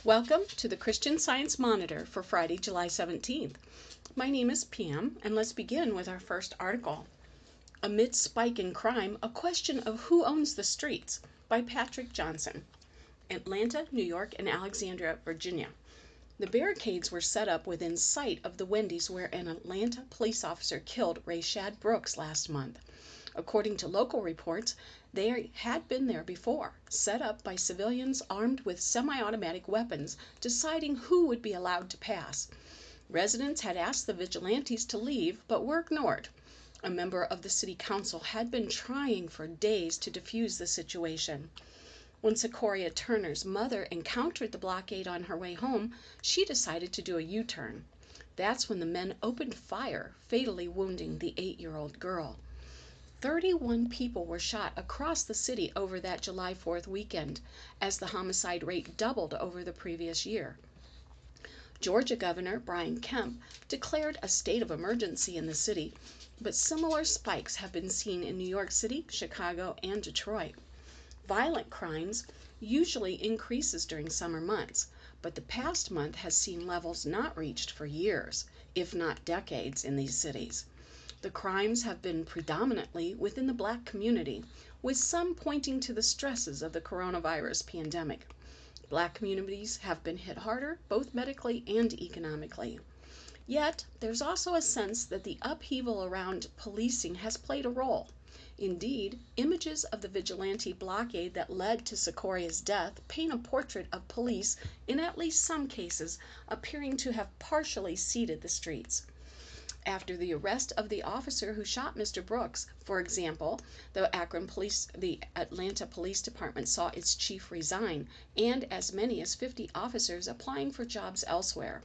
Welcome to the Christian Science Monitor for Friday, July 17th. My name is Pam, and let's begin with our first article. Amid Spike in Crime, a Question of Who Owns the Streets by Patrick Johnson. Atlanta, New York, and Alexandria, Virginia. The barricades were set up within sight of the Wendy's where an Atlanta police officer killed Rayshad Brooks last month. According to local reports, they had been there before, set up by civilians armed with semi-automatic weapons, deciding who would be allowed to pass. Residents had asked the vigilantes to leave, but were ignored. A member of the city council had been trying for days to defuse the situation. When Sequoia Turner's mother encountered the blockade on her way home, she decided to do a U-turn. That's when the men opened fire, fatally wounding the 8-year-old girl. 31 people were shot across the city over that July 4th weekend, as the homicide rate doubled over the previous year. Georgia Governor Brian Kemp declared a state of emergency in the city, but similar spikes have been seen in New York City, Chicago, and Detroit. Violent crimes usually increases during summer months, but the past month has seen levels not reached for years, if not decades, in these cities. The crimes have been predominantly within the Black community, with some pointing to the stresses of the coronavirus pandemic. Black communities have been hit harder, both medically and economically. Yet, there's also a sense that the upheaval around policing has played a role. Indeed, images of the vigilante blockade that led to Sequoia's death paint a portrait of police, in at least some cases, appearing to have partially ceded the streets. After the arrest of the officer who shot Mr. Brooks, for example, the Atlanta Police Department saw its chief resign, and as many as 50 officers applying for jobs elsewhere.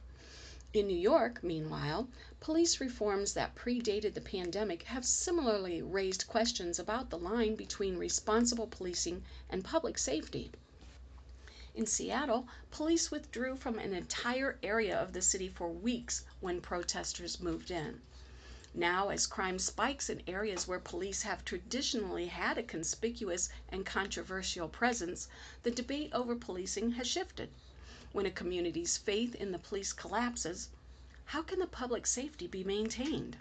In New York, meanwhile, police reforms that predated the pandemic have similarly raised questions about the line between responsible policing and public safety. In Seattle, police withdrew from an entire area of the city for weeks when protesters moved in. Now, as crime spikes in areas where police have traditionally had a conspicuous and controversial presence, the debate over policing has shifted. When a community's faith in the police collapses, how can the public safety be maintained?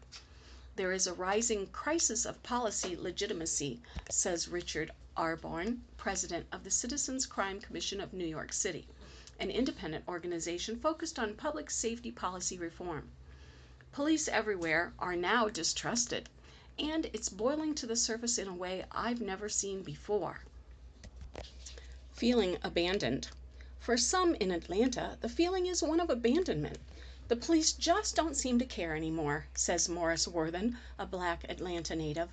There is a rising crisis of policy legitimacy, says Richard Arborn, president of the Citizens Crime Commission of New York City, an independent organization focused on public safety policy reform. Police everywhere are now distrusted, and it's boiling to the surface in a way I've never seen before. Feeling abandoned. For some in Atlanta, the feeling is one of abandonment. The police just don't seem to care anymore, says Morris Worthen, a Black Atlanta native.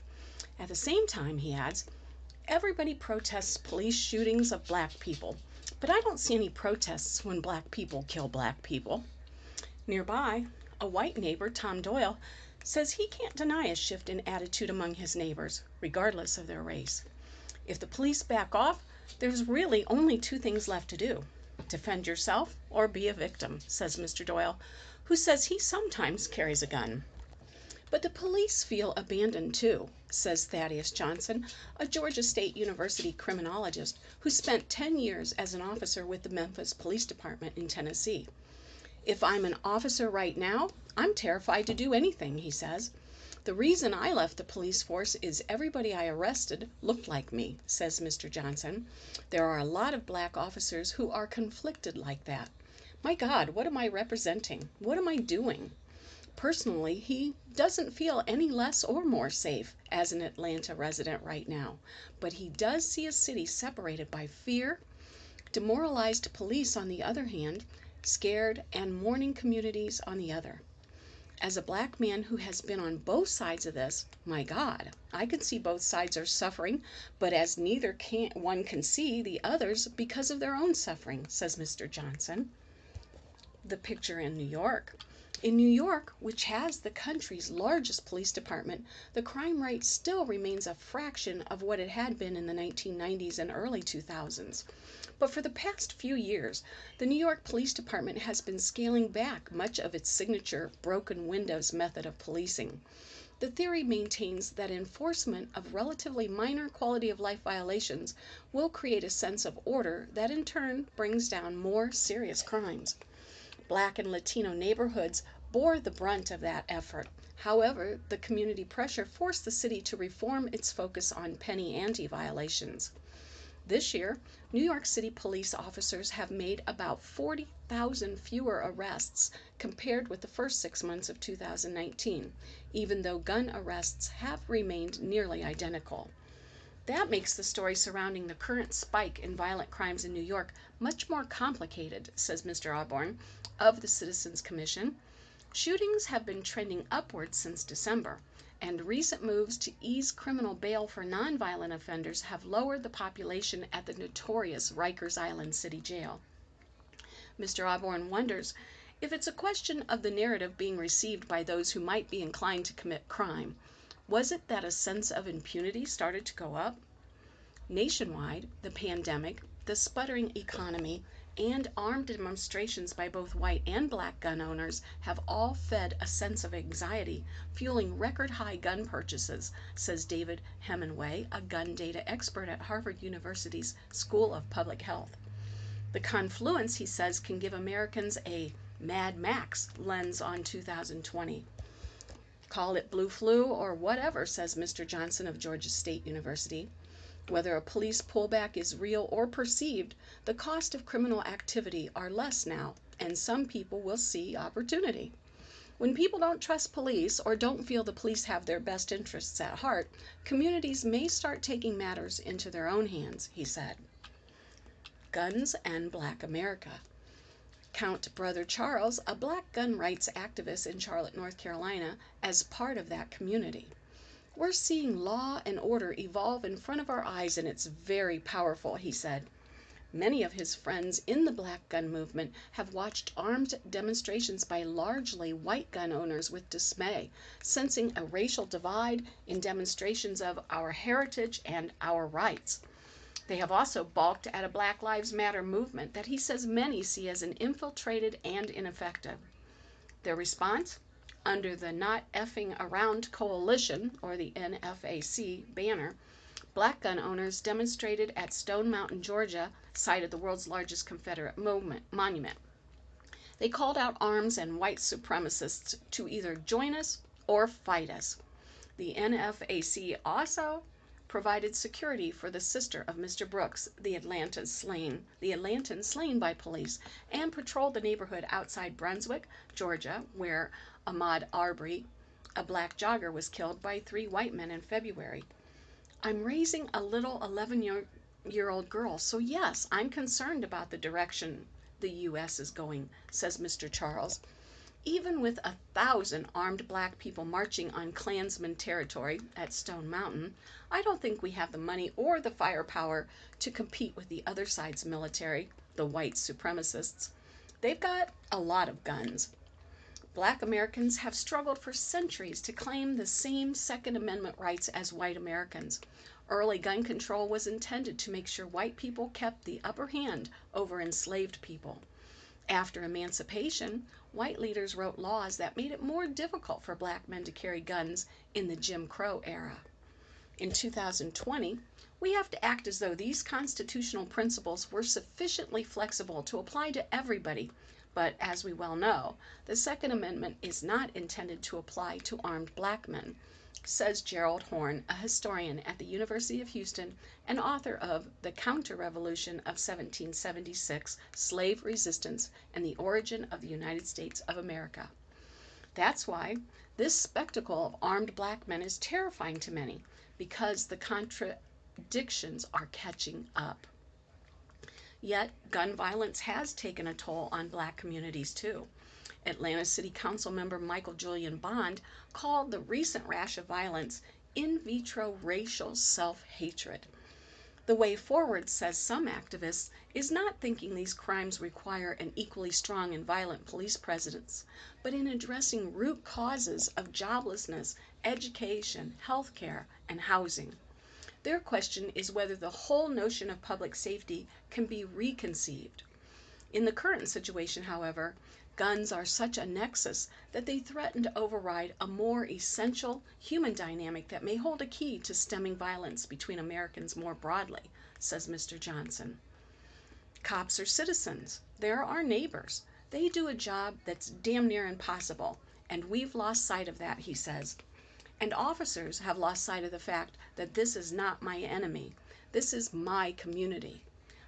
At the same time, he adds, everybody protests police shootings of Black people, but I don't see any protests when Black people kill Black people. Nearby, a white neighbor, Tom Doyle, says he can't deny a shift in attitude among his neighbors, regardless of their race. If the police back off, there's really only two things left to do: defend yourself or be a victim, says Mr. Doyle, who says he sometimes carries a gun. But the police feel abandoned too, says Thaddeus Johnson, a Georgia State University criminologist who spent 10 years as an officer with the Memphis Police Department in Tennessee. If I'm an officer right now, I'm terrified to do anything, he says. The reason I left the police force is everybody I arrested looked like me, says Mr. Johnson. There are a lot of Black officers who are conflicted like that. My God, what am I representing? What am I doing? Personally, he doesn't feel any less or more safe as an Atlanta resident right now, but he does see a city separated by fear, demoralized police on the other hand, scared and mourning communities on the other. As a Black man who has been on both sides of this, my God, I can see both sides are suffering, but as neither one can see the others because of their own suffering, says Mr. Johnson. The picture in New York. In New York, which has the country's largest police department, the crime rate still remains a fraction of what it had been in the 1990s and early 2000s. But for the past few years, the New York Police Department has been scaling back much of its signature broken windows method of policing. The theory maintains that enforcement of relatively minor quality of life violations will create a sense of order that in turn brings down more serious crimes. Black and Latino neighborhoods bore the brunt of that effort. However, the community pressure forced the city to reform its focus on penny ante violations. This year, New York City police officers have made about 40,000 fewer arrests compared with the first 6 months of 2019, even though gun arrests have remained nearly identical. That makes the story surrounding the current spike in violent crimes in New York much more complicated, says Mr. Osborne of the Citizens Commission. Shootings have been trending upwards since December, and recent moves to ease criminal bail for nonviolent offenders have lowered the population at the notorious Rikers Island City Jail. Mr. Osborne wonders if it's a question of the narrative being received by those who might be inclined to commit crime. Was it that a sense of impunity started to go up? Nationwide, the pandemic, the sputtering economy, and armed demonstrations by both white and black gun owners have all fed a sense of anxiety, fueling record high gun purchases, says David Hemenway, a gun data expert at Harvard University's School of Public Health. The confluence, he says, can give Americans a Mad Max lens on 2020. Call it blue flu or whatever, says Mr. Johnson of Georgia State University. Whether a police pullback is real or perceived, the cost of criminal activity are less now, and some people will see opportunity. When people don't trust police or don't feel the police have their best interests at heart, communities may start taking matters into their own hands, he said. Guns and Black America. Count Brother Charles, a black gun rights activist in Charlotte, North Carolina, as part of that community. We're seeing law and order evolve in front of our eyes, and it's very powerful, he said. Many of his friends in the black gun movement have watched armed demonstrations by largely white gun owners with dismay, sensing a racial divide in demonstrations of our heritage and our rights. They have also balked at a Black Lives Matter movement that he says many see as infiltrated and ineffective. Their response? Under the Not Effing Around Coalition, or the NFAC banner, black gun owners demonstrated at Stone Mountain, Georgia, site of the world's largest Confederate monument. They called out arms and white supremacists to either join us or fight us. The NFAC also provided security for the sister of Mr. Brooks, the Atlantan slain by police, and patrolled the neighborhood outside Brunswick, Georgia, where Ahmaud Arbery, a black jogger, was killed by 3 white men in February. I'm raising a little 11-year-old girl, so yes, I'm concerned about the direction the U.S. is going, says Mr. Charles. Even with 1,000 armed black people marching on Klansman territory at Stone Mountain, I don't think we have the money or the firepower to compete with the other side's military, the white supremacists. They've got a lot of guns. Black Americans have struggled for centuries to claim the same Second Amendment rights as white Americans. Early gun control was intended to make sure white people kept the upper hand over enslaved people. After emancipation, white leaders wrote laws that made it more difficult for black men to carry guns in the Jim Crow era. In 2020, we have to act as though these constitutional principles were sufficiently flexible to apply to everybody, but as we well know, the Second Amendment is not intended to apply to armed black men, says Gerald Horne, a historian at the University of Houston and author of The Counter-Revolution of 1776, Slave Resistance, and the Origin of the United States of America. That's why this spectacle of armed black men is terrifying to many, because the contradictions are catching up. Yet, gun violence has taken a toll on black communities too. Atlanta City Council member Michael Julian Bond called the recent rash of violence in vitro racial self-hatred. The way forward, says some activists, is not thinking these crimes require an equally strong and violent police presence, but in addressing root causes of joblessness, education, healthcare, and housing. Their question is whether the whole notion of public safety can be reconceived. In the current situation, however, guns are such a nexus that they threaten to override a more essential human dynamic that may hold a key to stemming violence between Americans more broadly, says Mr. Johnson. Cops are citizens. They're our neighbors. They do a job that's damn near impossible, and we've lost sight of that, he says. And officers have lost sight of the fact that this is not my enemy. This is my community.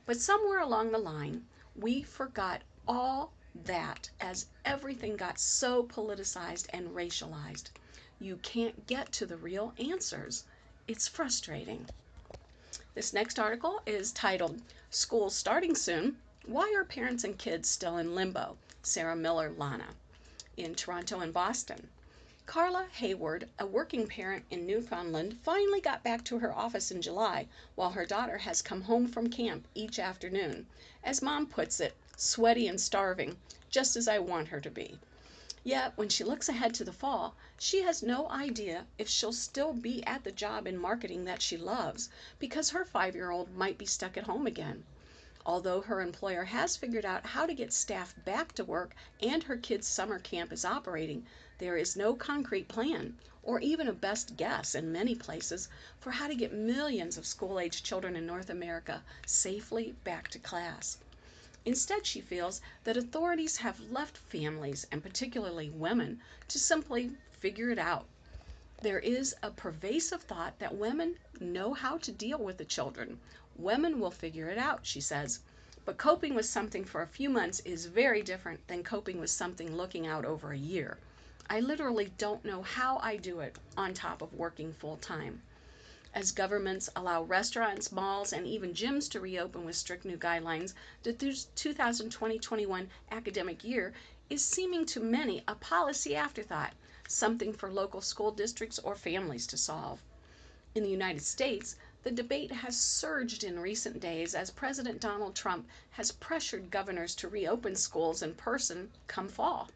But somewhere along the line, we forgot all that as everything got so politicized and racialized. You can't get to the real answers. It's frustrating. This next article is titled, School Starting Soon, Why Are Parents and Kids Still in Limbo? Sarah Miller Lana, in Toronto and Boston. Carla Hayward, a working parent in Newfoundland, finally got back to her office in July while her daughter has come home from camp each afternoon. As Mom puts it, sweaty and starving, just as I want her to be. Yet, when she looks ahead to the fall, she has no idea if she'll still be at the job in marketing that she loves, because her 5-year-old might be stuck at home again. Although her employer has figured out how to get staff back to work and her kids' summer camp is operating, there is no concrete plan, or even a best guess in many places, for how to get millions of school-aged children in North America safely back to class. Instead, she feels that authorities have left families, and particularly women, to simply figure it out. There is a pervasive thought that women know how to deal with the children. Women will figure it out, she says. But coping with something for a few months is very different than coping with something looking out over a year. I literally don't know how I do it on top of working full time. As governments allow restaurants, malls, and even gyms to reopen with strict new guidelines, the 2020-21 academic year is seeming to many a policy afterthought, something for local school districts or families to solve. In the United States, the debate has surged in recent days as President Donald Trump has pressured governors to reopen schools in person come fall.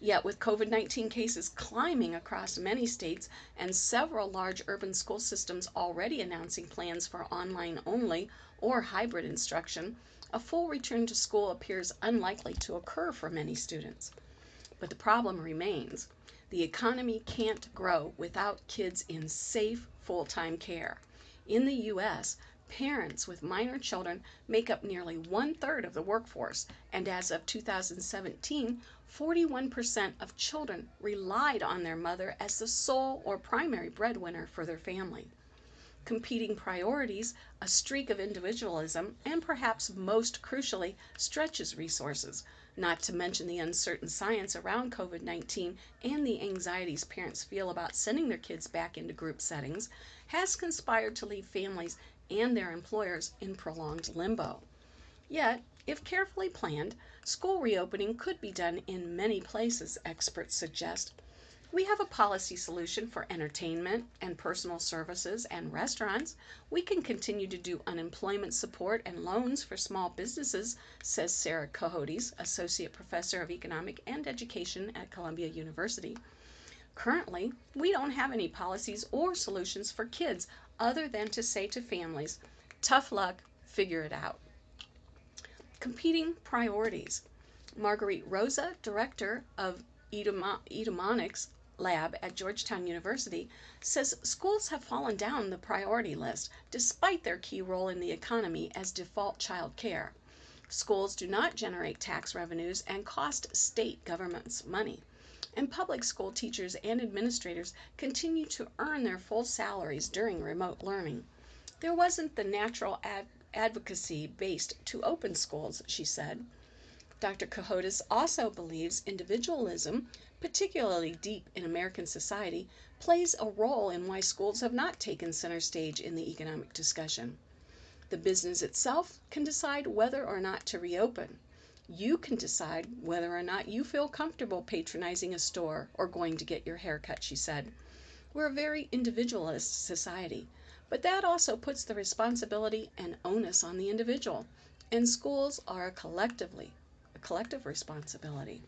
Yet with COVID-19 cases climbing across many states and several large urban school systems already announcing plans for online-only or hybrid instruction, a full return to school appears unlikely to occur for many students. But the problem remains. The economy can't grow without kids in safe, full-time care. In the U.S., parents with minor children make up nearly 1/3 of the workforce, and as of 2017, 41% of children relied on their mother as the sole or primary breadwinner for their family. Competing priorities, a streak of individualism, and perhaps most crucially, stretches resources, not to mention the uncertain science around COVID-19 and the anxieties parents feel about sending their kids back into group settings, has conspired to leave families and their employers in prolonged limbo. Yet, if carefully planned, school reopening could be done in many places, experts suggest. We have a policy solution for entertainment and personal services and restaurants. We can continue to do unemployment support and loans for small businesses, says Sarah Cohodes, Associate Professor of Economic and Education at Columbia University. Currently, we don't have any policies or solutions for kids other than to say to families, tough luck, figure it out. Competing priorities. Marguerite Rosa, Director of Eudaimonics Lab at Georgetown University, says schools have fallen down the priority list despite their key role in the economy as default child care. Schools do not generate tax revenues and cost state governments money. And public school teachers and administrators continue to earn their full salaries during remote learning. There wasn't the natural advocacy based to open schools, she said. Dr. Cohodes also believes individualism, particularly deep in American society, plays a role in why schools have not taken center stage in the economic discussion. The business itself can decide whether or not to reopen. You can decide whether or not you feel comfortable patronizing a store or going to get your hair cut, she said. We're a very individualist society, but that also puts the responsibility and onus on the individual, and schools are a collective responsibility.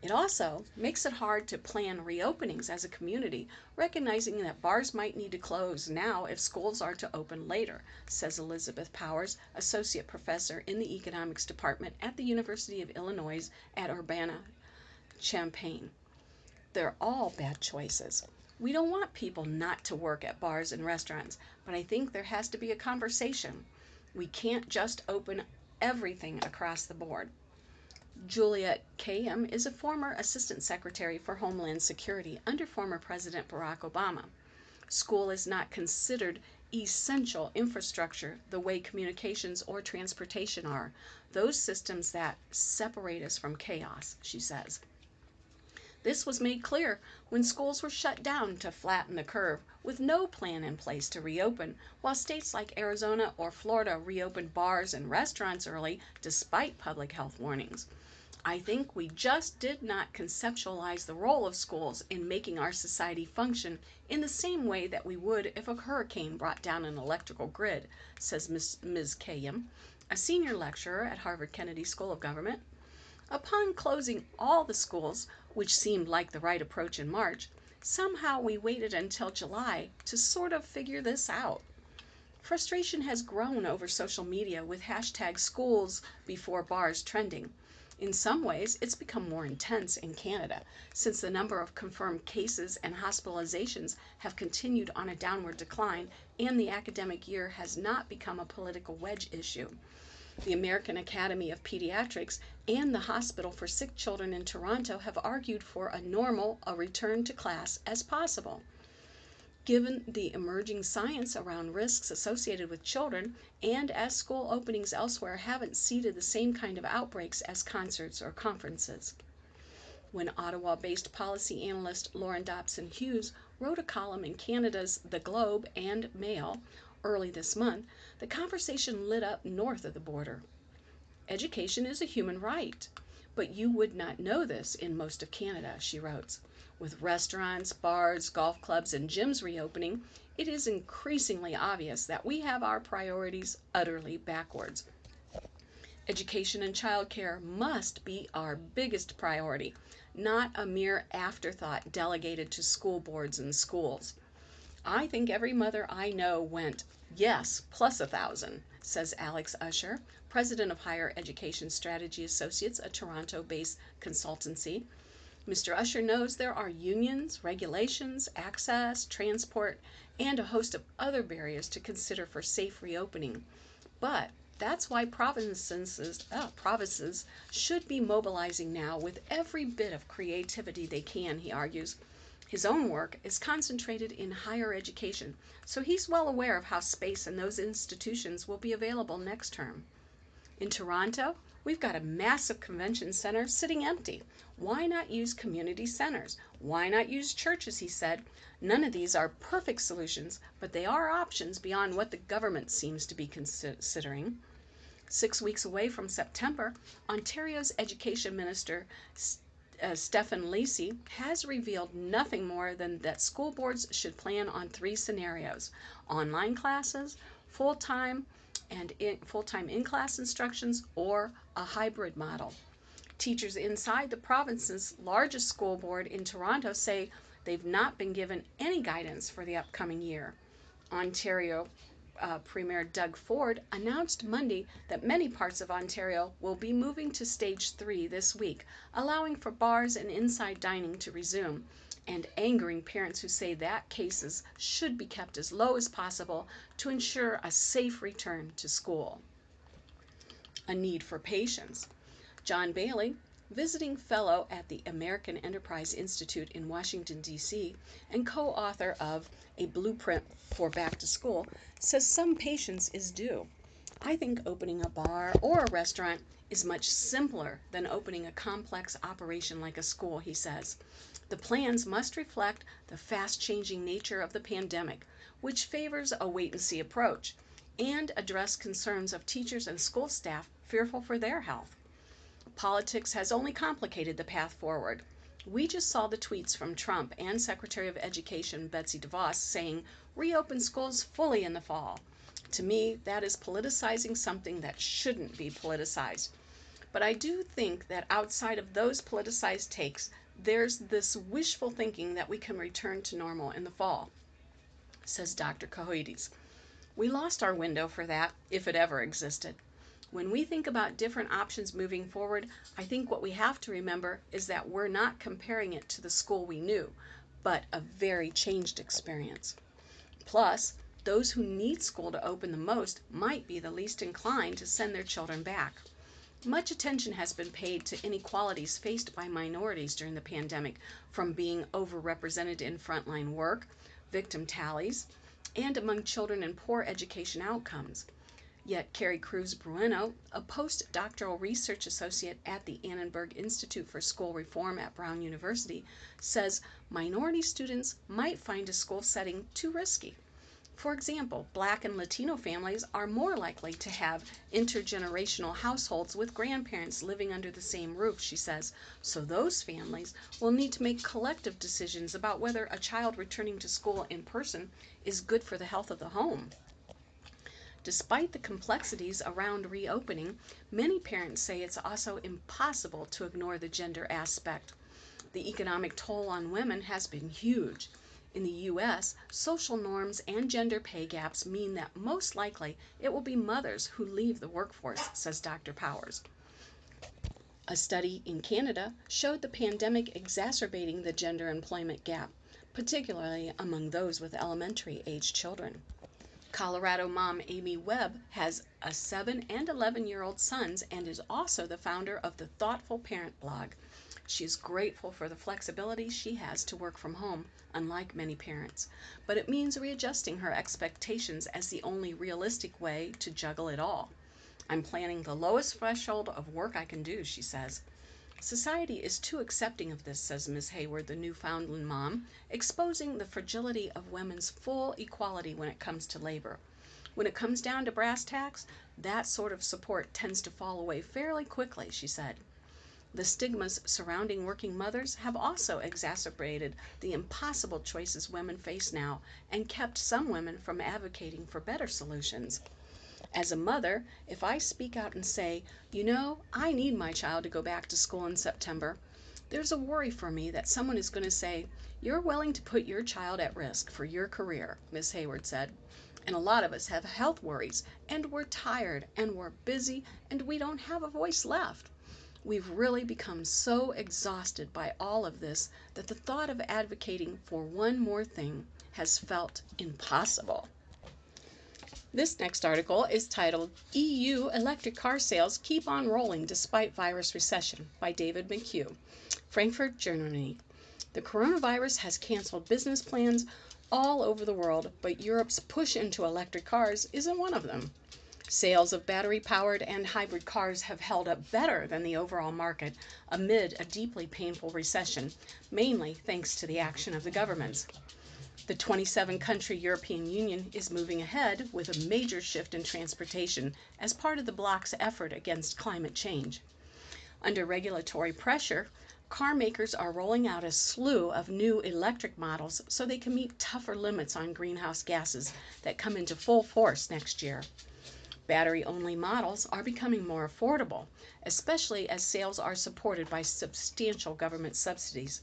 It also makes it hard to plan reopenings as a community, recognizing that bars might need to close now if schools are to open later, says Elizabeth Powers, associate professor in the economics department at the University of Illinois at Urbana-Champaign. They're all bad choices. We don't want people not to work at bars and restaurants, but I think there has to be a conversation. We can't just open everything across the board. Juliet Kayyem is a former Assistant Secretary for Homeland Security under former President Barack Obama. School is not considered essential infrastructure the way communications or transportation are, those systems that separate us from chaos, she says. This was made clear when schools were shut down to flatten the curve with no plan in place to reopen, while states like Arizona or Florida reopened bars and restaurants early despite public health warnings. I think we just did not conceptualize the role of schools in making our society function in the same way that we would if a hurricane brought down an electrical grid, says Ms. Kayyem, a senior lecturer at Harvard Kennedy School of Government. Upon closing all the schools, which seemed like the right approach in March, somehow we waited until July to sort of figure this out. Frustration has grown over social media with hashtag schools before bars trending. In some ways, it's become more intense in Canada, since the number of confirmed cases and hospitalizations have continued on a downward decline and the academic year has not become a political wedge issue. The American Academy of Pediatrics and the Hospital for Sick Children in Toronto have argued for a return to class as possible. Given the emerging science around risks associated with children, and as school openings elsewhere haven't seeded the same kind of outbreaks as concerts or conferences. When Ottawa-based policy analyst Lauren Dobson Hughes wrote a column in Canada's The Globe and Mail early this month, the conversation lit up north of the border. Education is a human right, but you would not know this in most of Canada, she wrote. With restaurants, bars, golf clubs, and gyms reopening, it is increasingly obvious that we have our priorities utterly backwards. Education and childcare must be our biggest priority, not a mere afterthought delegated to school boards and schools. I think every mother I know went, yes, plus 1,000, says Alex Usher, president of Higher Education Strategy Associates, a Toronto-based consultancy. Mr. Usher knows there are unions, regulations, access, transport, and a host of other barriers to consider for safe reopening. But that's why provinces should be mobilizing now with every bit of creativity they can, he argues. His own work is concentrated in higher education, so he's well aware of how space in those institutions will be available next term. In Toronto, we've got a massive convention center sitting empty. Why not use community centers? Why not use churches, he said. None of these are perfect solutions, but they are options beyond what the government seems to be considering. 6 weeks away from September, Ontario's Education Minister Stephen Lacey has revealed nothing more than that school boards should plan on 3 scenarios: online classes, full-time in-class instructions, or a hybrid model. Teachers inside the province's largest school board in Toronto say they've not been given any guidance for the upcoming year. Ontario Premier Doug Ford announced Monday that many parts of Ontario will be moving to Stage 3 this week, allowing for bars and inside dining to resume, and angering parents who say that cases should be kept as low as possible to ensure a safe return to school. A need for patience. John Bailey, visiting fellow at the American Enterprise Institute in Washington, D.C., and co-author of A Blueprint for Back to School, says some patience is due. I think opening a bar or a restaurant is much simpler than opening a complex operation like a school, he says. The plans must reflect the fast-changing nature of the pandemic, which favors a wait-and-see approach, and address concerns of teachers and school staff fearful for their health. Politics has only complicated the path forward. We just saw the tweets from Trump and Secretary of Education Betsy DeVos saying, reopen schools fully in the fall. To me, that is politicizing something that shouldn't be politicized. But I do think that outside of those politicized takes, there's this wishful thinking that we can return to normal in the fall, says Dr. Cohodes. We lost our window for that, if it ever existed. When we think about different options moving forward, I think what we have to remember is that we're not comparing it to the school we knew, but a very changed experience. Plus, those who need school to open the most might be the least inclined to send their children back. Much attention has been paid to inequalities faced by minorities during the pandemic, from being overrepresented in frontline work, victim tallies, and among children in poor education outcomes. Yet Carrie Cruz Brueno, a postdoctoral research associate at the Annenberg Institute for School Reform at Brown University, says minority students might find a school setting too risky. For example, Black and Latino families are more likely to have intergenerational households with grandparents living under the same roof, she says, so those families will need to make collective decisions about whether a child returning to school in person is good for the health of the home. Despite the complexities around reopening, many parents say it's also impossible to ignore the gender aspect. The economic toll on women has been huge. In the U.S., social norms and gender pay gaps mean that most likely it will be mothers who leave the workforce, says Dr. Powers. A study in Canada showed the pandemic exacerbating the gender employment gap, particularly among those with elementary-age children. Colorado mom Amy Webb has a 7 and 11-year-old sons and is also the founder of the Thoughtful Parent blog. She is grateful for the flexibility she has to work from home, unlike many parents, but it means readjusting her expectations as the only realistic way to juggle it all. I'm planning the lowest threshold of work I can do, she says. Society is too accepting of this, says Ms. Hayward, the Newfoundland mom, exposing the fragility of women's full equality when it comes to labor. When it comes down to brass tacks, that sort of support tends to fall away fairly quickly, she said. The stigmas surrounding working mothers have also exacerbated the impossible choices women face now and kept some women from advocating for better solutions. As a mother, if I speak out and say, I need my child to go back to school in September, there's a worry for me that someone is going to say, you're willing to put your child at risk for your career, Ms. Hayward said. And a lot of us have health worries, and we're tired, and we're busy, and we don't have a voice left. We've really become so exhausted by all of this that the thought of advocating for one more thing has felt impossible. This next article is titled, EU Electric Car Sales Keep on Rolling Despite Virus Recession by David McHugh, Frankfurt, Germany. The coronavirus has canceled business plans all over the world, but Europe's push into electric cars isn't one of them. Sales of battery-powered and hybrid cars have held up better than the overall market amid a deeply painful recession, mainly thanks to the action of the governments. The 27-country European Union is moving ahead with a major shift in transportation as part of the bloc's effort against climate change. Under regulatory pressure, car makers are rolling out a slew of new electric models so they can meet tougher limits on greenhouse gases that come into full force next year. Battery-only models are becoming more affordable, especially as sales are supported by substantial government subsidies.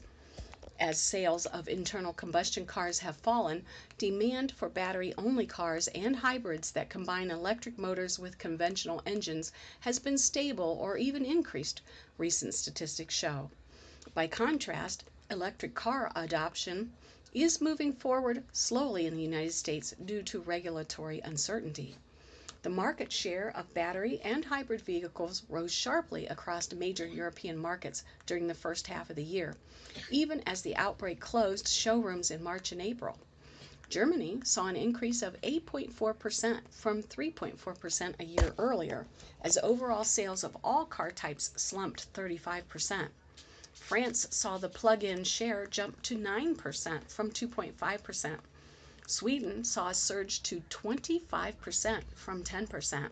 As sales of internal combustion cars have fallen, demand for battery-only cars and hybrids that combine electric motors with conventional engines has been stable or even increased, recent statistics show. By contrast, electric car adoption is moving forward slowly in the United States due to regulatory uncertainty. The market share of battery and hybrid vehicles rose sharply across major European markets during the first half of the year, even as the outbreak closed showrooms in March and April. Germany saw an increase of 8.4% from 3.4% a year earlier, as overall sales of all car types slumped 35%. France saw the plug-in share jump to 9% from 2.5%. Sweden saw a surge to 25% from 10%.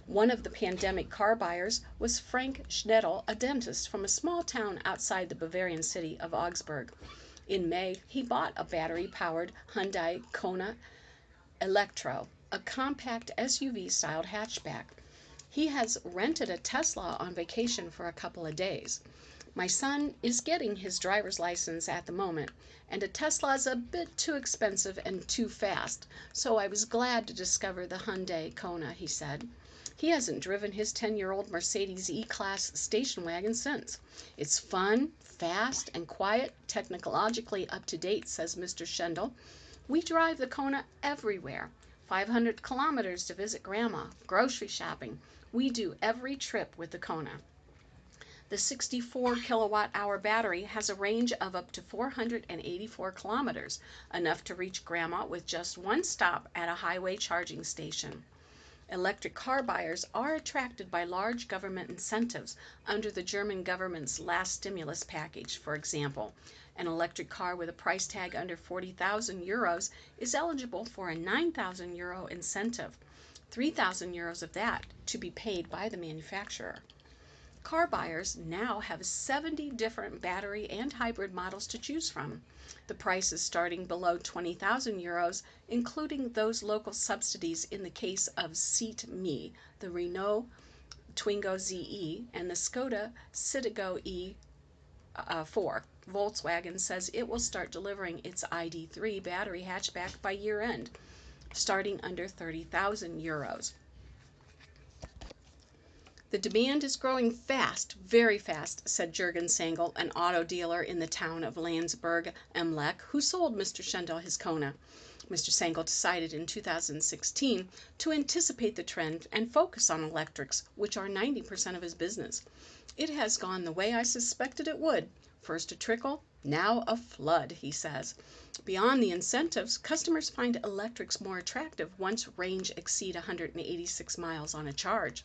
One of the pandemic car buyers was Frank Schnedel, a dentist from a small town outside the Bavarian city of Augsburg. In May, he bought a battery-powered Hyundai Kona Electro, a compact SUV-styled hatchback. He has rented a Tesla on vacation for a couple of days. My son is getting his driver's license at the moment, and a Tesla is a bit too expensive and too fast, so I was glad to discover the Hyundai Kona, he said. He hasn't driven his 10-year-old Mercedes E-Class station wagon since. It's fun, fast, and quiet, technologically up to date, says Mr. Schendel. We drive the Kona everywhere. 500 kilometers to visit Grandma, grocery shopping. We do every trip with the Kona. The 64 kilowatt hour battery has a range of up to 484 kilometers, enough to reach Grandma with just one stop at a highway charging station. Electric car buyers are attracted by large government incentives under the German government's last stimulus package. For example, an electric car with a price tag under 40,000 euros is eligible for a 9,000 euro incentive, 3,000 euros of that to be paid by the manufacturer. Car buyers now have 70 different battery and hybrid models to choose from. The prices starting below 20,000 euros, including those local subsidies in the case of Seat Me, the Renault Twingo ZE, and the Skoda Citigo E4. Volkswagen says it will start delivering its ID.3 battery hatchback by year end, starting under 30,000 euros. The demand is growing fast, very fast, said Jürgen Sengel, an auto dealer in the town of Landsberg am Lech, who sold Mr. Schendel his Kona. Mr. Sengel decided in 2016 to anticipate the trend and focus on electrics, which are 90% of his business. It has gone the way I suspected it would. First a trickle, now a flood, he says. Beyond the incentives, customers find electrics more attractive once range exceed 186 miles on a charge.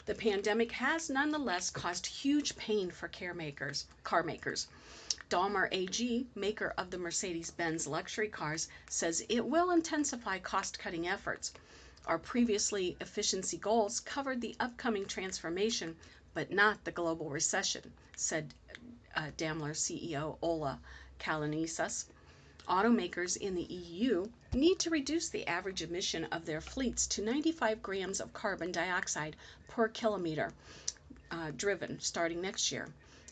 The pandemic has nonetheless caused huge pain for car makers. Daimler AG, maker of the Mercedes-Benz luxury cars, says it will intensify cost-cutting efforts. Our previously efficiency goals covered the upcoming transformation, but not the global recession, said Daimler CEO Ola Kalanisis. Automakers in the EU need to reduce the average emission of their fleets to 95 grams of carbon dioxide per kilometer driven starting next year.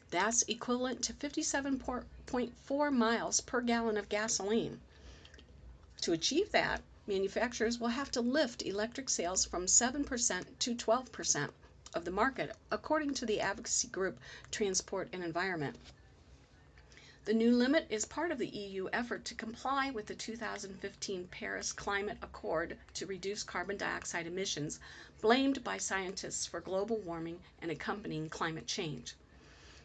That's equivalent to 57.4 miles per gallon of gasoline. To achieve that, manufacturers will have to lift electric sales from 7% to 12% of the market, according to the advocacy group Transport and Environment. The new limit is part of the EU effort to comply with the 2015 Paris Climate Accord to reduce carbon dioxide emissions, blamed by scientists for global warming and accompanying climate change.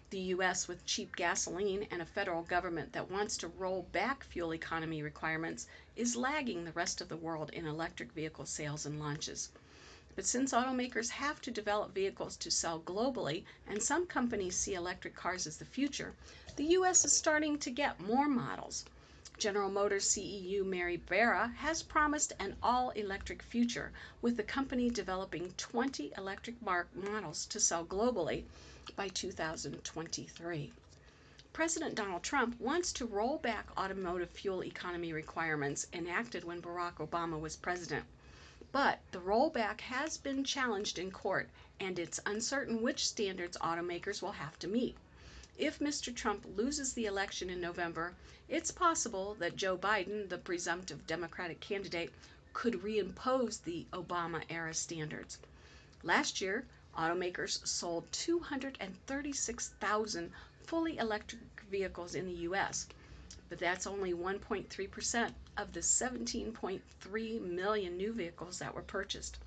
The U.S., with cheap gasoline and a federal government that wants to roll back fuel economy requirements, is lagging the rest of the world in electric vehicle sales and launches. But since automakers have to develop vehicles to sell globally, and some companies see electric cars as the future, the U.S. is starting to get more models. General Motors CEO Mary Barra has promised an all-electric future, with the company developing 20 electric models to sell globally by 2023. President Donald Trump wants to roll back automotive fuel economy requirements enacted when Barack Obama was president. But the rollback has been challenged in court, and it's uncertain which standards automakers will have to meet. If Mr. Trump loses the election in November, it's possible that Joe Biden, the presumptive Democratic candidate, could reimpose the Obama-era standards. Last year, automakers sold 236,000 fully electric vehicles in the U.S., but that's only 1.3% of the 17.3 million new vehicles that were purchased.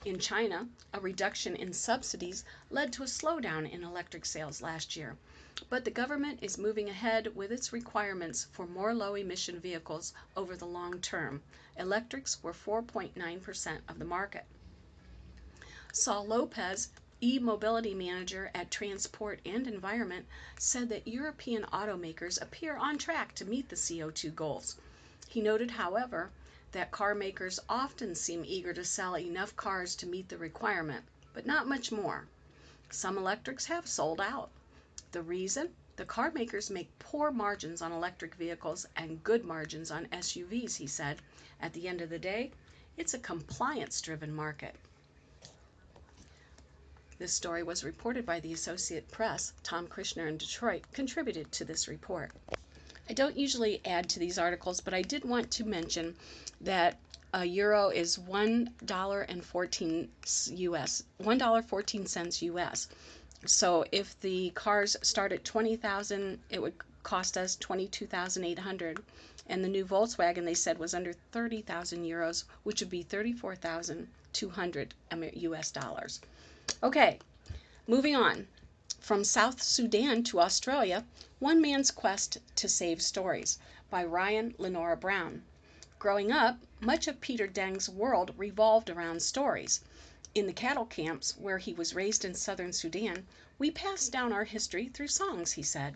In China, a reduction in subsidies led to a slowdown in electric sales last year, but the government is moving ahead with its requirements for more low-emission vehicles over the long term. Electrics were 4.9% of the market. Saul Lopez, e-mobility manager at Transport and Environment, said that European automakers appear on track to meet the CO2 goals. He noted, however, that car makers often seem eager to sell enough cars to meet the requirement, but not much more. Some electrics have sold out. The reason? The car makers make poor margins on electric vehicles and good margins on SUVs, he said. At the end of the day, it's a compliance-driven market. This story was reported by the Associated Press. Tom Krishner in Detroit contributed to this report. I don't usually add to these articles, but I did want to mention that a euro is $1.14 US. So if the cars start at 20,000, it would cost us 22,800, and the new Volkswagen they said was under 30,000 euros, which would be 34,200 US dollars. Okay, moving on. From South Sudan to Australia, One Man's Quest to Save Stories by Ryan Lenora Brown. Growing up, much of Peter Deng's world revolved around stories. In the cattle camps where he was raised in southern Sudan, we passed down our history through songs, he said.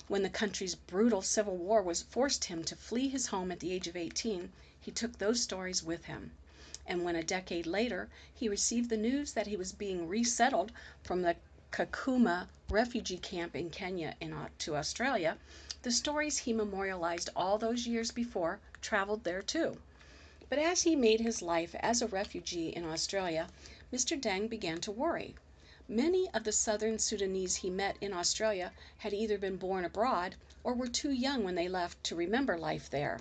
When the country's brutal civil war forced him to flee his home at the age of 18, he took those stories with him. And when a decade later he received the news that he was being resettled from the Kakuma refugee camp in Kenya to Australia, the stories he memorialized all those years before traveled there too. But as he made his life as a refugee in Australia, Mr. Deng began to worry. Many of the southern Sudanese he met in Australia had either been born abroad or were too young when they left to remember life there.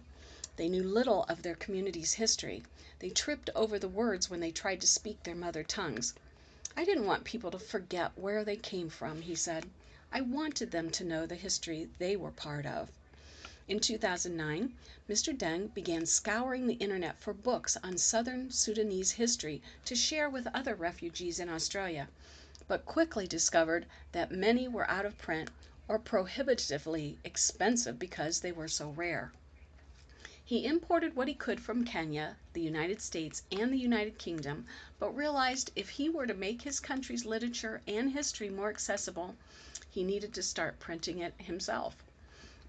They knew little of their community's history. They tripped over the words when they tried to speak their mother tongues. I didn't want people to forget where they came from, he said. I wanted them to know the history they were part of. In 2009, Mr. Deng began scouring the internet for books on southern Sudanese history to share with other refugees in Australia, but quickly discovered that many were out of print or prohibitively expensive because they were so rare. He imported what he could from Kenya, the United States, and the United Kingdom, but realized if he were to make his country's literature and history more accessible, he needed to start printing it himself.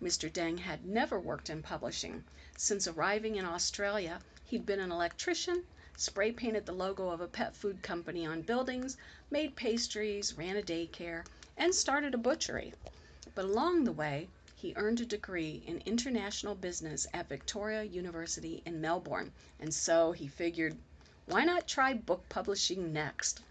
Mr. Deng had never worked in publishing. Since arriving in Australia, he'd been an electrician, spray painted the logo of a pet food company on buildings, made pastries, ran a daycare, and started a butchery. But along the way, he earned a degree in international business at Victoria University in Melbourne, and so he figured, why not try book publishing next?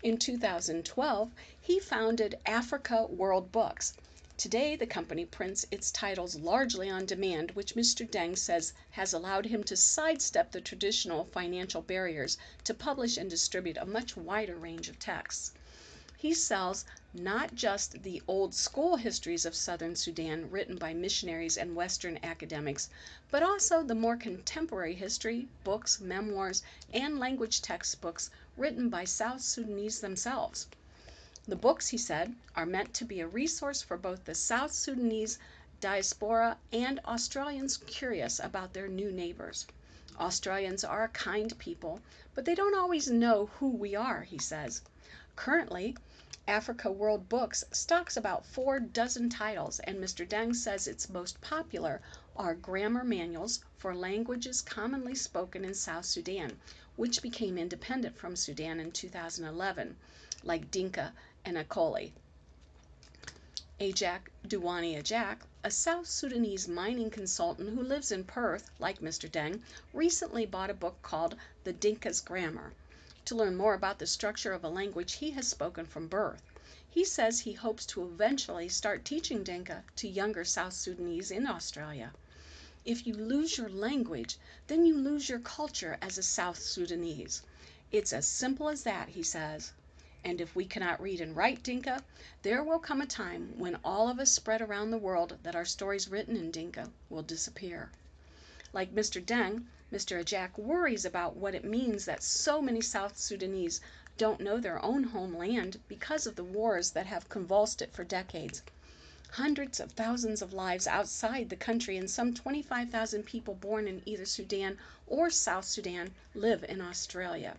In 2012, he founded Africa World Books. Today, the company prints its titles largely on demand, which Mr. Deng says has allowed him to sidestep the traditional financial barriers to publish and distribute a much wider range of texts. He sells not just the old school histories of southern Sudan written by missionaries and Western academics, but also the more contemporary history, books, memoirs, and language textbooks written by South Sudanese themselves. The books, he said, are meant to be a resource for both the South Sudanese diaspora and Australians curious about their new neighbors. Australians are a kind people, but they don't always know who we are, he says. Currently, Africa World Books stocks about 4 dozen titles, and Mr. Deng says its most popular are grammar manuals for languages commonly spoken in South Sudan, which became independent from Sudan in 2011, like Dinka and Akoli. Ajak Duwani Ajak, a South Sudanese mining consultant who lives in Perth, like Mr. Deng, recently bought a book called The Dinka's Grammar, to learn more about the structure of a language he has spoken from birth. He says he hopes to eventually start teaching Dinka to younger South Sudanese in Australia. If you lose your language, then you lose your culture as a South Sudanese. It's as simple as that, he says. And if we cannot read and write Dinka, there will come a time when all of us spread around the world that our stories written in Dinka will disappear. Like Mr. Deng, Mr. Ajak worries about what it means that so many South Sudanese don't know their own homeland because of the wars that have convulsed it for decades. Hundreds of thousands of lives outside the country and some 25,000 people born in either Sudan or South Sudan live in Australia.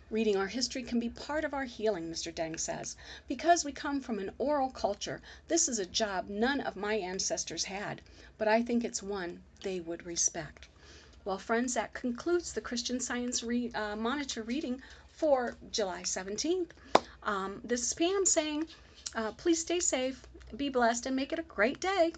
Reading our history can be part of our healing, Mr. Deng says. Because we come from an oral culture, this is a job none of my ancestors had, but I think it's one they would respect. Well, friends, that concludes the Christian Science Monitor reading for July 17th. This is Pam saying, please stay safe, be blessed, and make it a great day.